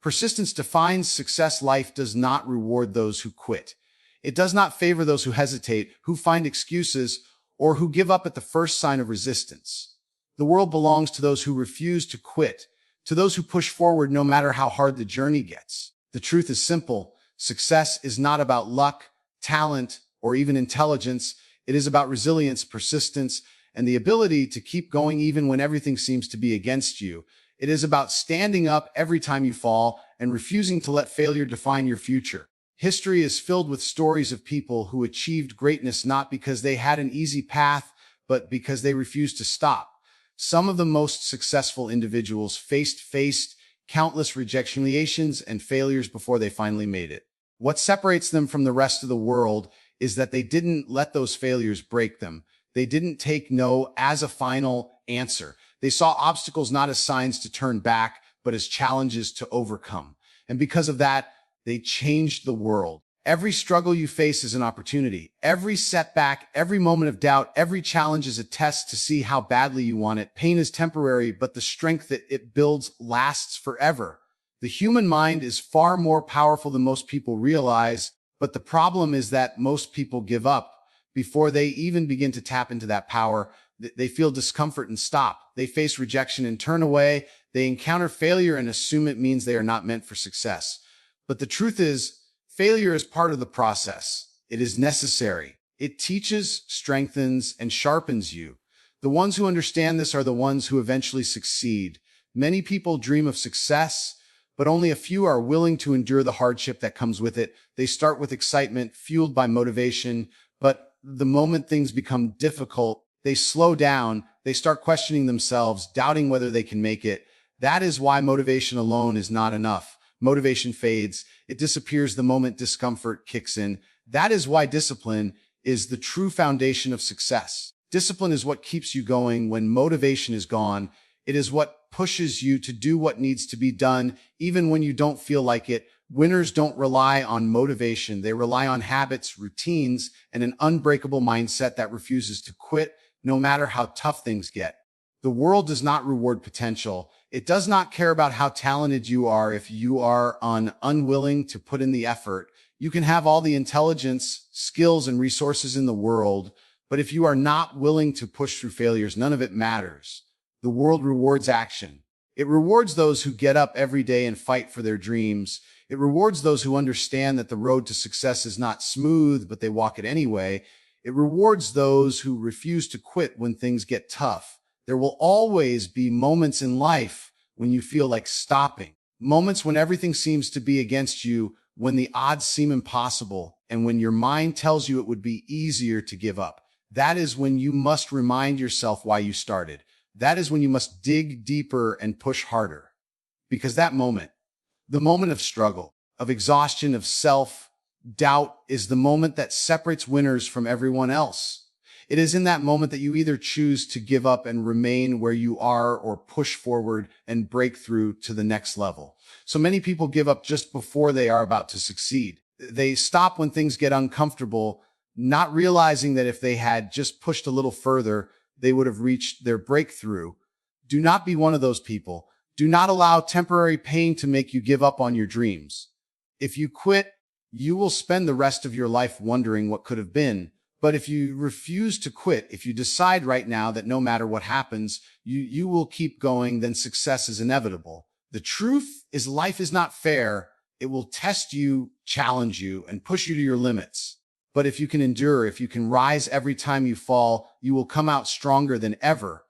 Persistence defines success. Life does not reward those who quit. It does not favor those who hesitate, who find excuses, or who give up at the first sign of resistance. The world belongs to those who refuse to quit, to those who push forward no matter how hard the journey gets. The truth is simple. Success is not about luck, talent, or even intelligence. It is about resilience, persistence, and the ability to keep going even when everything seems to be against you. It is about standing up every time you fall and refusing to let failure define your future. History is filled with stories of people who achieved greatness not because they had an easy path, but because they refused to stop. Some of the most successful individuals faced countless rejections and failures before they finally made it. What separates them from the rest of the world is that they didn't let those failures break them. They didn't take no as a final answer. They saw obstacles not as signs to turn back, but as challenges to overcome. And because of that, they changed the world. Every struggle you face is an opportunity. Every setback, every moment of doubt, every challenge is a test to see how badly you want it. Pain is temporary, but the strength that it builds lasts forever. The human mind is far more powerful than most people realize, but the problem is that most people give up before they even begin to tap into that power. They feel discomfort and stop. They face rejection and turn away. They encounter failure and assume it means they are not meant for success. But the truth is, failure is part of the process. It is necessary. It teaches, strengthens, and sharpens you. The ones who understand this are the ones who eventually succeed. Many people dream of success, but only a few are willing to endure the hardship that comes with it. They start with excitement, fueled by motivation, but the moment things become difficult, they slow down, they start questioning themselves, doubting whether they can make it. That is why motivation alone is not enough. Motivation fades. It disappears the moment discomfort kicks in. That is why discipline is the true foundation of success. Discipline is what keeps you going when motivation is gone. It is what pushes you to do what needs to be done, even when you don't feel like it. Winners don't rely on motivation. They rely on habits, routines, and an unbreakable mindset that refuses to quit, no matter how tough things get. The world does not reward potential. It does not care about how talented you are if you are unwilling to put in the effort. You can have all the intelligence, skills, and resources in the world, but if you are not willing to push through failures, none of it matters. The world rewards action. It rewards those who get up every day and fight for their dreams. It rewards those who understand that the road to success is not smooth, but they walk it anyway. It rewards those who refuse to quit when things get tough. There will always be moments in life when you feel like stopping, moments when everything seems to be against you, when the odds seem impossible, and when your mind tells you it would be easier to give up. That is when you must remind yourself why you started. That is when you must dig deeper and push harder. Because that moment, the moment of struggle, of exhaustion, of self-doubt, is the moment that separates winners from everyone else. It is in that moment that you either choose to give up and remain where you are or push forward and break through to the next level. So many people give up just before they are about to succeed. They stop when things get uncomfortable, not realizing that if they had just pushed a little further, they would have reached their breakthrough. Do not be one of those people. Do not allow temporary pain to make you give up on your dreams. If you quit, you will spend the rest of your life wondering what could have been. But if you refuse to quit, if you decide right now that no matter what happens, you will keep going, then success is inevitable. The truth is life is not fair. It will test you, challenge you, and push you to your limits. But if you can endure, if you can rise every time you fall, you will come out stronger than ever.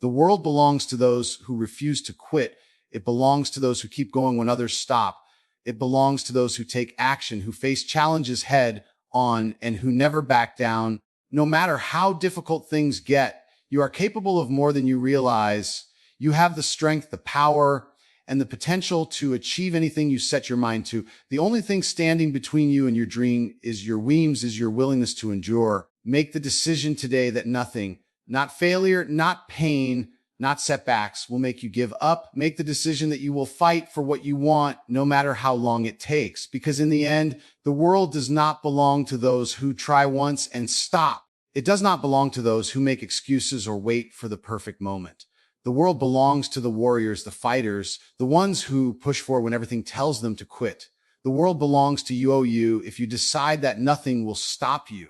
The world belongs to those who refuse to quit. It belongs to those who keep going when others stop. It belongs to those who take action, who face challenges head on, and who never back down. No matter how difficult things get, you are capable of more than you realize. You have the strength, the power, and the potential to achieve anything you set your mind to. The only thing standing between you and your dream is your willingness to endure. Make the decision today that nothing, not failure, not pain, not setbacks, will make you give up. Make the decision that you will fight for what you want, no matter how long it takes. Because in the end, the world does not belong to those who try once and stop. It does not belong to those who make excuses or wait for the perfect moment. The world belongs to the warriors, the fighters, the ones who push forward when everything tells them to quit. The world belongs to you if you decide that nothing will stop you.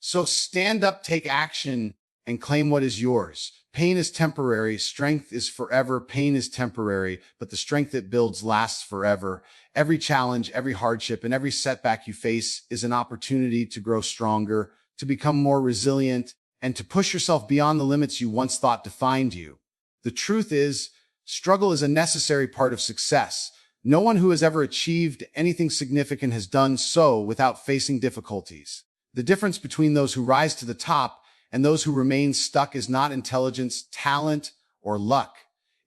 So stand up, take action, and claim what is yours. Pain is temporary, strength is forever. Pain is temporary, but the strength it builds lasts forever. Every challenge, every hardship, and every setback you face is an opportunity to grow stronger, to become more resilient, and to push yourself beyond the limits you once thought defined you. The truth is, struggle is a necessary part of success. No one who has ever achieved anything significant has done so without facing difficulties. The difference between those who rise to the top and those who remain stuck is not intelligence, talent, or luck.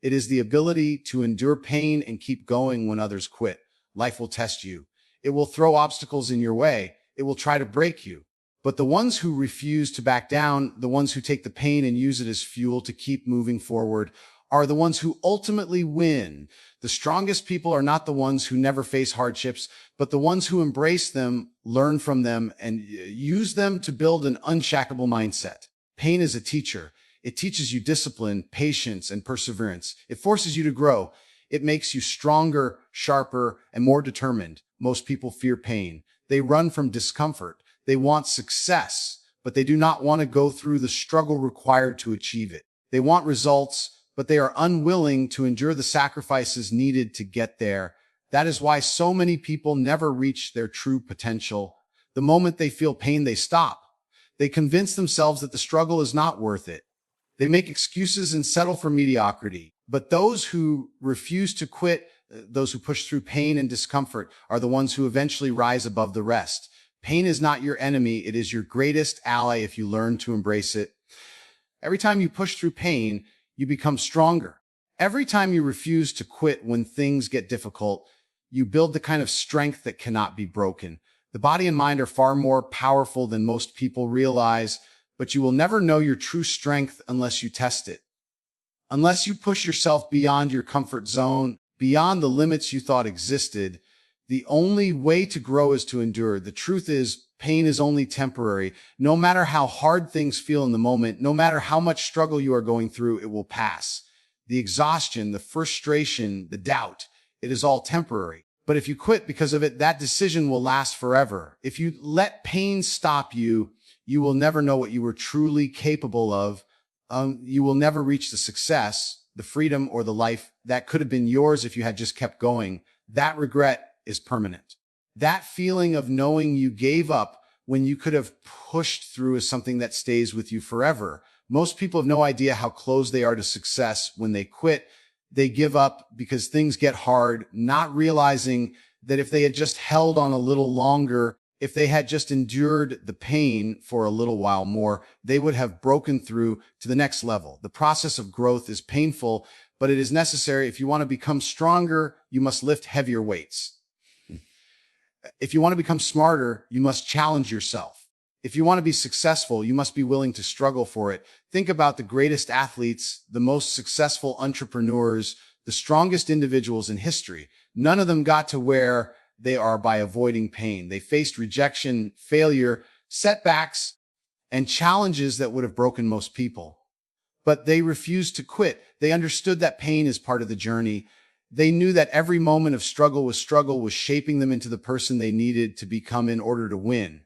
It is the ability to endure pain and keep going when others quit. Life will test you. It will throw obstacles in your way. It will try to break you. But the ones who refuse to back down, the ones who take the pain and use it as fuel to keep moving forward, are the ones who ultimately win. The strongest people are not the ones who never face hardships, but the ones who embrace them, learn from them, and use them to build an unshakable mindset. Pain is a teacher. It teaches you discipline, patience, and perseverance. It forces you to grow. It makes you stronger, sharper, and more determined. Most people fear pain. They run from discomfort. They want success, but they do not want to go through the struggle required to achieve it. They want results, but they are unwilling to endure the sacrifices needed to get there. That is why so many people never reach their true potential. The moment they feel pain, they stop. They convince themselves that the struggle is not worth it. They make excuses and settle for mediocrity. But those who refuse to quit, those who push through pain and discomfort, are the ones who eventually rise above the rest. Pain is not your enemy. It is your greatest ally if you learn to embrace it. Every time you push through pain, you become stronger. Every time you refuse to quit when things get difficult, you build the kind of strength that cannot be broken. The body and mind are far more powerful than most people realize, but you will never know your true strength unless you test it. Unless you push yourself beyond your comfort zone, beyond the limits you thought existed, the only way to grow is to endure. The truth is, pain is only temporary. No matter how hard things feel in the moment, no matter how much struggle you are going through, it will pass. The exhaustion, the frustration, the doubt, it is all temporary. But if you quit because of it, that decision will last forever. If you let pain stop you, you will never know what you were truly capable of. You will never reach the success, the freedom, or the life that could have been yours if you had just kept going. That regret is permanent. That feeling of knowing you gave up when you could have pushed through is something that stays with you forever. Most people have no idea how close they are to success when they quit. They give up because things get hard, not realizing that if they had just held on a little longer, if they had just endured the pain for a little while more, they would have broken through to the next level. The process of growth is painful, but it is necessary. If you want to become stronger, you must lift heavier weights. If you want to become smarter, you must challenge yourself. If you want to be successful, you must be willing to struggle for it. Think about the greatest athletes, the most successful entrepreneurs, the strongest individuals in history. None of them got to where they are by avoiding pain. They faced rejection, failure, setbacks, and challenges that would have broken most people. But they refused to quit. They understood that pain is part of the journey. They knew that every moment of struggle was shaping them into the person they needed to become in order to win.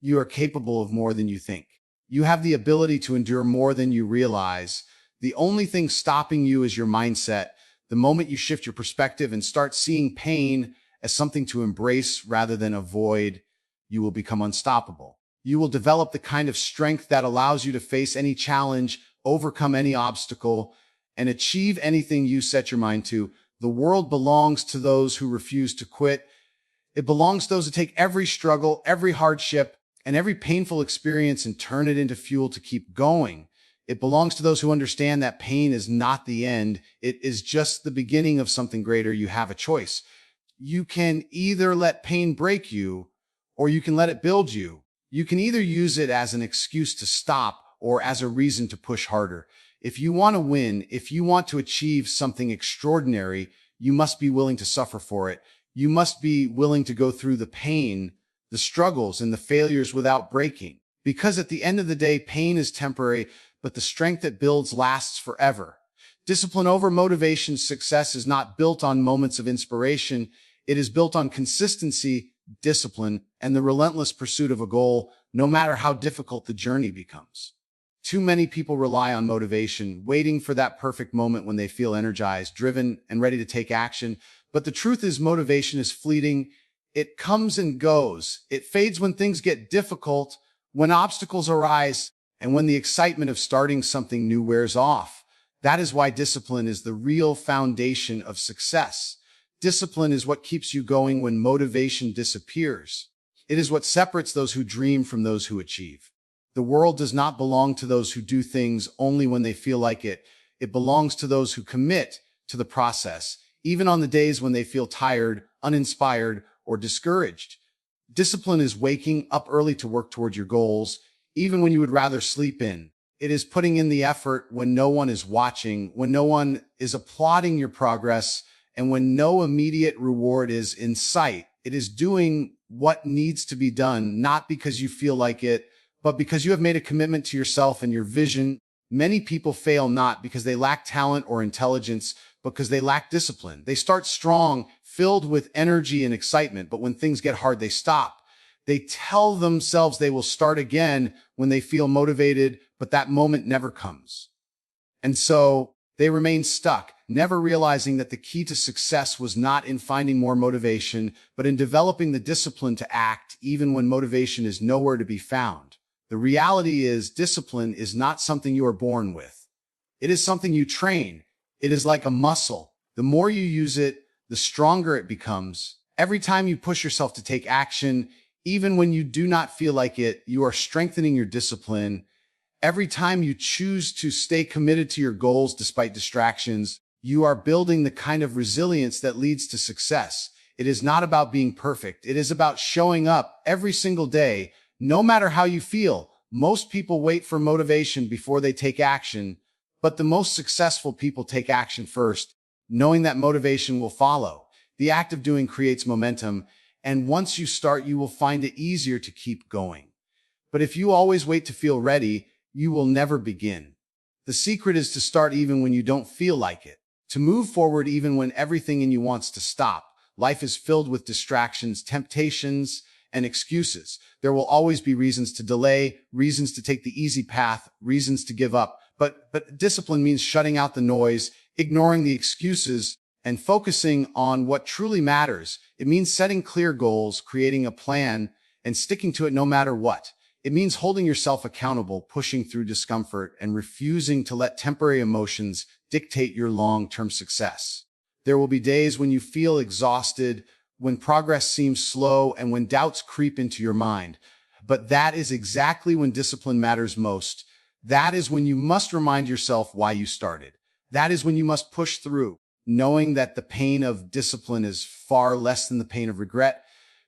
You are capable of more than you think. You have the ability to endure more than you realize. The only thing stopping you is your mindset. The moment you shift your perspective and start seeing pain as something to embrace rather than avoid, you will become unstoppable. You will develop the kind of strength that allows you to face any challenge, overcome any obstacle, and achieve anything you set your mind to. The world belongs to those who refuse to quit. It belongs to those who take every struggle, every hardship, and every painful experience and turn it into fuel to keep going. It belongs to those who understand that pain is not the end. It is just the beginning of something greater. You have a choice. You can either let pain break you, or you can let it build you. You can either use it as an excuse to stop or as a reason to push harder. If you want to win, if you want to achieve something extraordinary, you must be willing to suffer for it. You must be willing to go through the pain, the struggles, and the failures without breaking. Because at the end of the day, pain is temporary, but the strength that builds lasts forever. Discipline over motivation. Success is not built on moments of inspiration. It is built on consistency, discipline, and the relentless pursuit of a goal, no matter how difficult the journey becomes. Too many people rely on motivation, waiting for that perfect moment when they feel energized, driven, and ready to take action. But the truth is, motivation is fleeting. It comes and goes. It fades when things get difficult, when obstacles arise, and when the excitement of starting something new wears off. That is why discipline is the real foundation of success. Discipline is what keeps you going when motivation disappears. It is what separates those who dream from those who achieve. The world does not belong to those who do things only when they feel like it. It belongs to those who commit to the process, even on the days when they feel tired, uninspired, or discouraged. Discipline is waking up early to work toward your goals, even when you would rather sleep in. It is putting in the effort when no one is watching, when no one is applauding your progress, and when no immediate reward is in sight. It is doing what needs to be done, not because you feel like it, but because you have made a commitment to yourself and your vision. Many people fail not because they lack talent or intelligence, but because they lack discipline. They start strong, filled with energy and excitement, but when things get hard, they stop. They tell themselves they will start again when they feel motivated, but that moment never comes. And so they remain stuck, never realizing that the key to success was not in finding more motivation, but in developing the discipline to act even when motivation is nowhere to be found. The reality is, discipline is not something you are born with. It is something you train. It is like a muscle. The more you use it, the stronger it becomes. Every time you push yourself to take action, even when you do not feel like it, you are strengthening your discipline. Every time you choose to stay committed to your goals despite distractions, you are building the kind of resilience that leads to success. It is not about being perfect. It is about showing up every single day, no matter how you feel. Most people wait for motivation before they take action, but the most successful people take action first, knowing that motivation will follow. The act of doing creates momentum, and once you start, you will find it easier to keep going. But if you always wait to feel ready, you will never begin. The secret is to start even when you don't feel like it, to move forward even when everything in you wants to stop. Life is filled with distractions, temptations, and excuses. There will always be reasons to delay, reasons to take the easy path, reasons to give up. But discipline means shutting out the noise, ignoring the excuses, and focusing on what truly matters. It means setting clear goals, creating a plan, and sticking to it no matter what. It means holding yourself accountable, pushing through discomfort, and refusing to let temporary emotions dictate your long-term success. There will be days when you feel exhausted, when progress seems slow, and when doubts creep into your mind. But that is exactly when discipline matters most. That is when you must remind yourself why you started. That is when you must push through, knowing that the pain of discipline is far less than the pain of regret.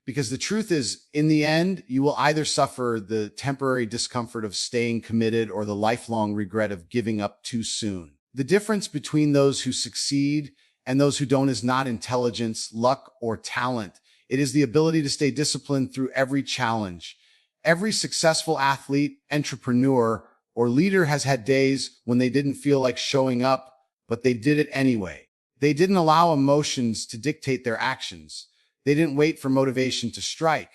Because the truth is, in the end, you will either suffer the temporary discomfort of staying committed or the lifelong regret of giving up too soon. The difference between those who succeed and those who don't is not intelligence, luck, or talent. It is the ability to stay disciplined through every challenge. Every successful athlete, entrepreneur, or leader has had days when they didn't feel like showing up, but they did it anyway. They didn't allow emotions to dictate their actions. They didn't wait for motivation to strike.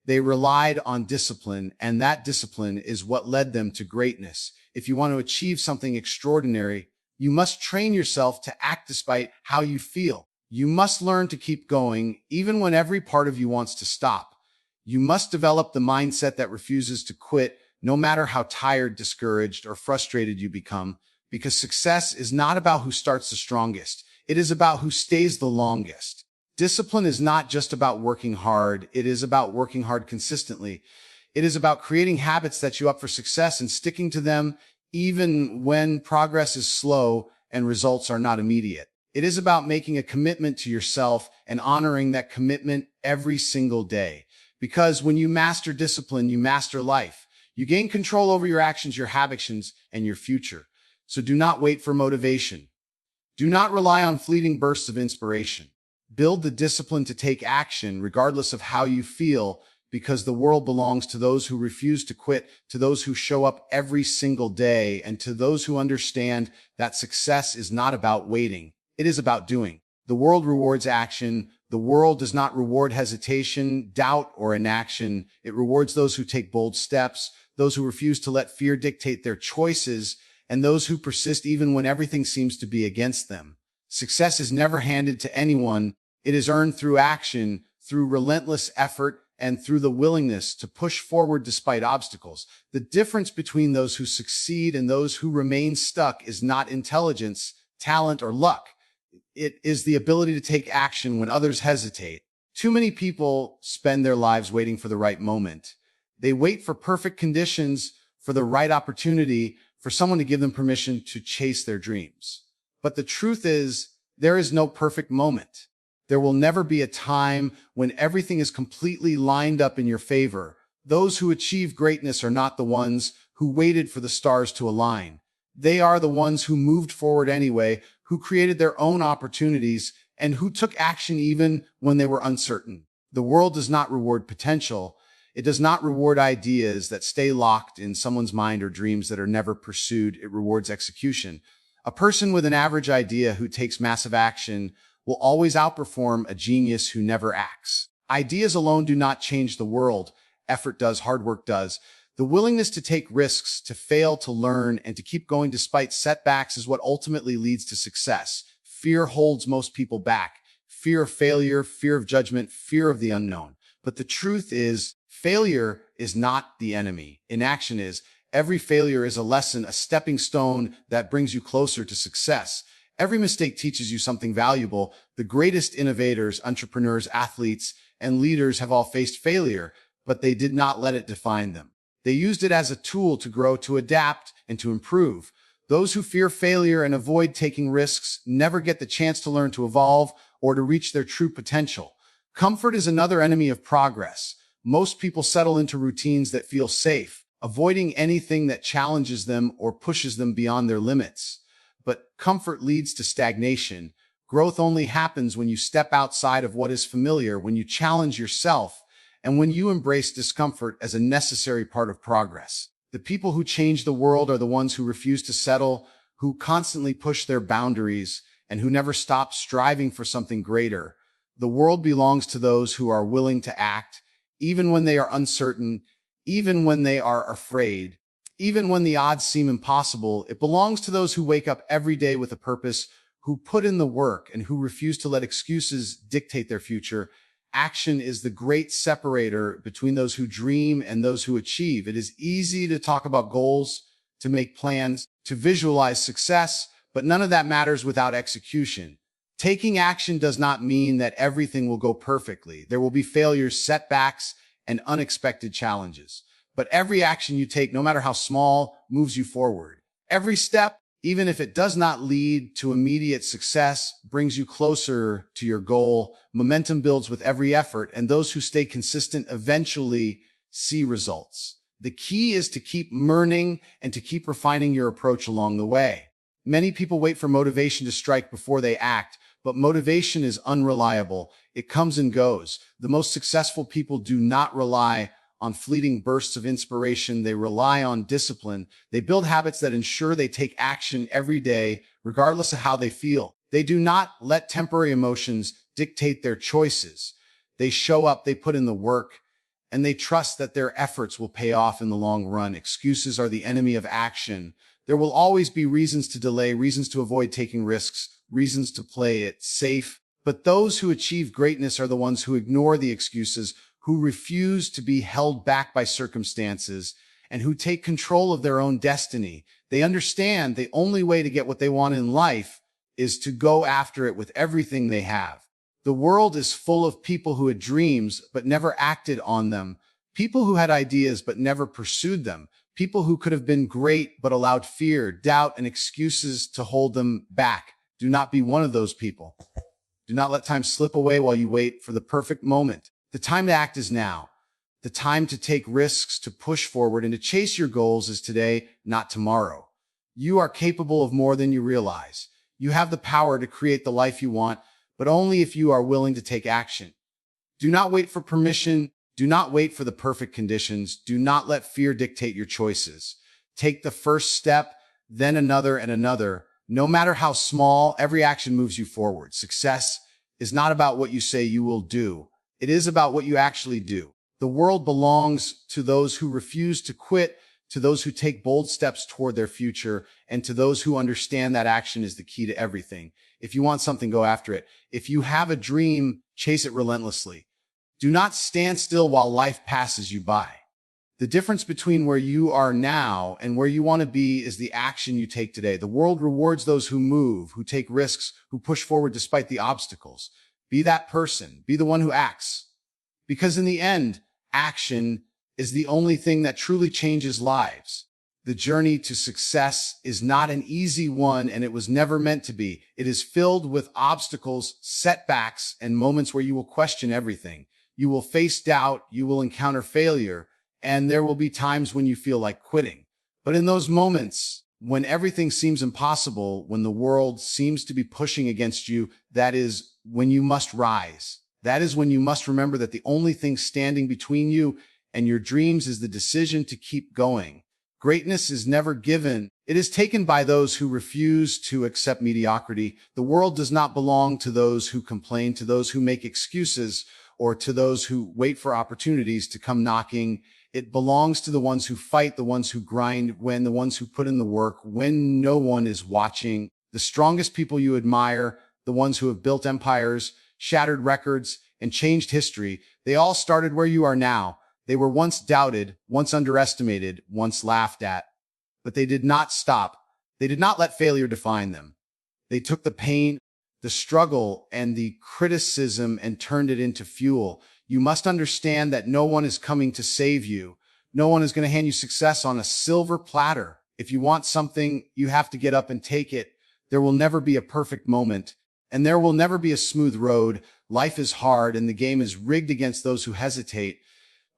They relied on discipline, and that discipline is what led them to greatness. If you want to achieve something extraordinary, you must train yourself to act despite how you feel. You must learn to keep going, even when every part of you wants to stop. You must develop the mindset that refuses to quit, no matter how tired, discouraged, or frustrated you become, because success is not about who starts the strongest. It is about who stays the longest. Discipline is not just about working hard. It is about working hard consistently. It is about creating habits that you up for success and sticking to them even when progress is slow and results are not immediate. It is about making a commitment to yourself and honoring that commitment every single day. Because when you master discipline, you master life. You gain control over your actions, your habits, and your future. So do not wait for motivation. Do not rely on fleeting bursts of inspiration. Build the discipline to take action regardless of how you feel, because the world belongs to those who refuse to quit, to those who show up every single day, and to those who understand that success is not about waiting. It is about doing. The world rewards action. The world does not reward hesitation, doubt, or inaction. It rewards those who take bold steps, those who refuse to let fear dictate their choices, and those who persist even when everything seems to be against them. Success is never handed to anyone. It is earned through action, through relentless effort, and through the willingness to push forward despite obstacles. The difference between those who succeed and those who remain stuck is not intelligence, talent, or luck. It is the ability to take action when others hesitate. Too many people spend their lives waiting for the right moment. They wait for perfect conditions, for the right opportunity, for someone to give them permission to chase their dreams. But the truth is, there is no perfect moment. There will never be a time when everything is completely lined up in your favor. Those who achieve greatness are not the ones who waited for the stars to align. They are the ones who moved forward anyway, who created their own opportunities, and who took action even when they were uncertain. The world does not reward potential. It does not reward ideas that stay locked in someone's mind or dreams that are never pursued. It rewards execution. A person with an average idea who takes massive action will always outperform a genius who never acts. Ideas alone do not change the world. Effort does, hard work does. The willingness to take risks, to fail, to learn, and to keep going despite setbacks is what ultimately leads to success. Fear holds most people back. Fear of failure, fear of judgment, fear of the unknown. But the truth is, failure is not the enemy. Inaction is. Every failure is a lesson, a stepping stone that brings you closer to success. Every mistake teaches you something valuable. The greatest innovators, entrepreneurs, athletes, and leaders have all faced failure, but they did not let it define them. They used it as a tool to grow, to adapt, and to improve. Those who fear failure and avoid taking risks never get the chance to learn, to evolve, or to reach their true potential. Comfort is another enemy of progress. Most people settle into routines that feel safe, avoiding anything that challenges them or pushes them beyond their limits. But comfort leads to stagnation. Growth only happens when you step outside of what is familiar, when you challenge yourself, and when you embrace discomfort as a necessary part of progress. The people who change the world are the ones who refuse to settle, who constantly push their boundaries, and who never stop striving for something greater. The world belongs to those who are willing to act, even when they are uncertain, even when they are afraid. Even when the odds seem impossible. It belongs to those who wake up every day with a purpose, who put in the work, and who refuse to let excuses dictate their future. Action is the great separator between those who dream and those who achieve. It is easy to talk about goals, to make plans, to visualize success, but none of that matters without execution. Taking action does not mean that everything will go perfectly. There will be failures, setbacks, and unexpected challenges. But every action you take, no matter how small, moves you forward. Every step, even if it does not lead to immediate success, brings you closer to your goal. Momentum builds with every effort, and those who stay consistent eventually see results. The key is to keep learning and to keep refining your approach along the way. Many people wait for motivation to strike before they act, but motivation is unreliable. It comes and goes. The most successful people do not rely on fleeting bursts of inspiration. They rely on discipline. They build habits that ensure they take action every day, regardless of how they feel. They do not let temporary emotions dictate their choices. They show up, they put in the work, and they trust that their efforts will pay off in the long run. Excuses are the enemy of action. There will always be reasons to delay, reasons to avoid taking risks, reasons to play it safe. But those who achieve greatness are the ones who ignore the excuses, who refuse to be held back by circumstances, and who take control of their own destiny. They understand the only way to get what they want in life is to go after it with everything they have. The world is full of people who had dreams but never acted on them, people who had ideas but never pursued them, people who could have been great but allowed fear, doubt, and excuses to hold them back. Do not be one of those people. Do not let time slip away while you wait for the perfect moment. The time to act is now. The time to take risks, to push forward, and to chase your goals is today, not tomorrow. You are capable of more than you realize. You have the power to create the life you want, but only if you are willing to take action. Do not wait for permission. Do not wait for the perfect conditions. Do not let fear dictate your choices. Take the first step, then another and another. No matter how small, every action moves you forward. Success is not about what you say you will do. It is about what you actually do. The world belongs to those who refuse to quit, to those who take bold steps toward their future, and to those who understand that action is the key to everything. If you want something, go after it. If you have a dream, chase it relentlessly. Do not stand still while life passes you by. The difference between where you are now and where you want to be is the action you take today. The world rewards those who move, who take risks, who push forward despite the obstacles. Be that person. Be the one who acts. Because in the end, action is the only thing that truly changes lives. The journey to success is not an easy one, and it was never meant to be. It is filled with obstacles, setbacks, and moments where you will question everything. You will face doubt, you will encounter failure, and there will be times when you feel like quitting. But in those moments, when everything seems impossible, when the world seems to be pushing against you, that is when you must rise. That is when you must remember that the only thing standing between you and your dreams is the decision to keep going. Greatness is never given. It is taken by those who refuse to accept mediocrity. The world does not belong to those who complain, to those who make excuses, or to those who wait for opportunities to come knocking. It belongs to the ones who fight, the ones who grind, the ones who put in the work, when no one is watching. The strongest people you admire, the ones who have built empires, shattered records, and changed history, they all started where you are now. They were once doubted, once underestimated, once laughed at. But they did not stop. They did not let failure define them. They took the pain, the struggle, and the criticism and turned it into fuel. You must understand that no one is coming to save you. No one is going to hand you success on a silver platter. If you want something, you have to get up and take it. There will never be a perfect moment, and there will never be a smooth road. Life is hard, and the game is rigged against those who hesitate.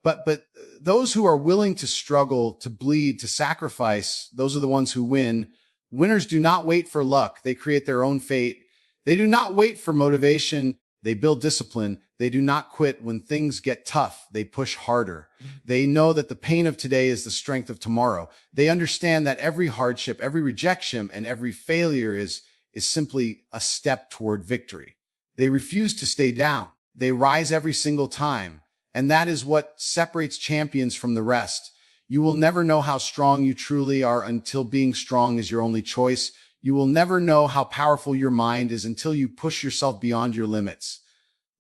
But those who are willing to struggle, to bleed, to sacrifice, those are the ones who win. Winners do not wait for luck. They create their own fate. They do not wait for motivation. They build discipline. They do not quit when things get tough. They push harder. They know that the pain of today is the strength of tomorrow. They understand that every hardship, every rejection, and every failure is simply a step toward victory. They refuse to stay down. They rise every single time. And that is what separates champions from the rest. You will never know how strong you truly are until being strong is your only choice. You will never know how powerful your mind is until you push yourself beyond your limits.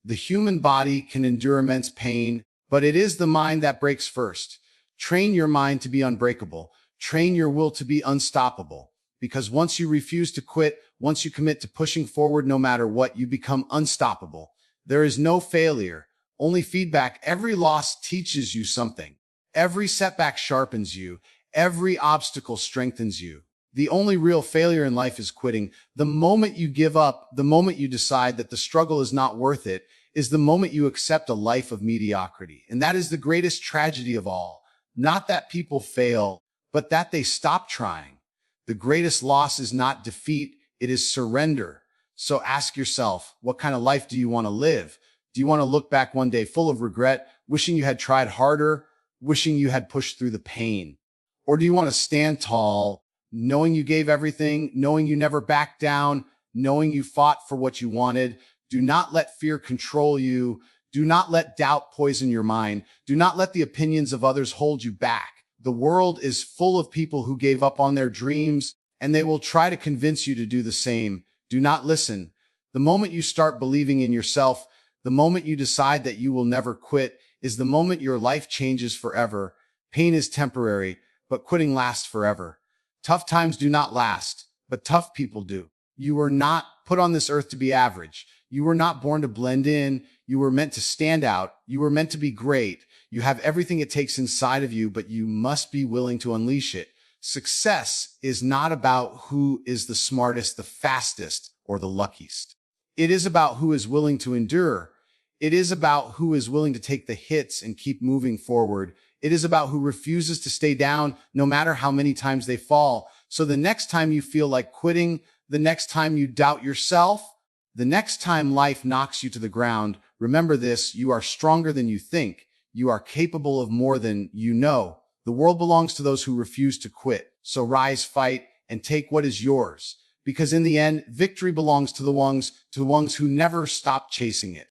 The human body can endure immense pain, but it is the mind that breaks first. Train your mind to be unbreakable. Train your will to be unstoppable. Because once you refuse to quit, once you commit to pushing forward no matter what, you become unstoppable. There is no failure, only feedback. Every loss teaches you something. Every setback sharpens you. Every obstacle strengthens you. The only real failure in life is quitting. The moment you give up, the moment you decide that the struggle is not worth it, is the moment you accept a life of mediocrity. And that is the greatest tragedy of all. Not that people fail, but that they stop trying. The greatest loss is not defeat, it is surrender. So ask yourself, what kind of life do you want to live? Do you want to look back one day full of regret, wishing you had tried harder, wishing you had pushed through the pain? Or do you want to stand tall, knowing you gave everything, knowing you never backed down, knowing you fought for what you wanted? Do not let fear control you. Do not let doubt poison your mind. Do not let the opinions of others hold you back. The world is full of people who gave up on their dreams, and they will try to convince you to do the same. Do not listen. The moment you start believing in yourself, the moment you decide that you will never quit, is the moment your life changes forever. Pain is temporary, but quitting lasts forever. Tough times do not last, but tough people do. You were not put on this earth to be average. You were not born to blend in. You were meant to stand out. You were meant to be great. You have everything it takes inside of you, but you must be willing to unleash it. Success is not about who is the smartest, the fastest, or the luckiest. It is about who is willing to endure. It is about who is willing to take the hits and keep moving forward. It is about who refuses to stay down no matter how many times they fall. So the next time you feel like quitting, the next time you doubt yourself, the next time life knocks you to the ground, remember this: you are stronger than you think. You are capable of more than you know. The world belongs to those who refuse to quit. So rise, fight, and take what is yours. Because in the end, victory belongs to the ones who never stop chasing it.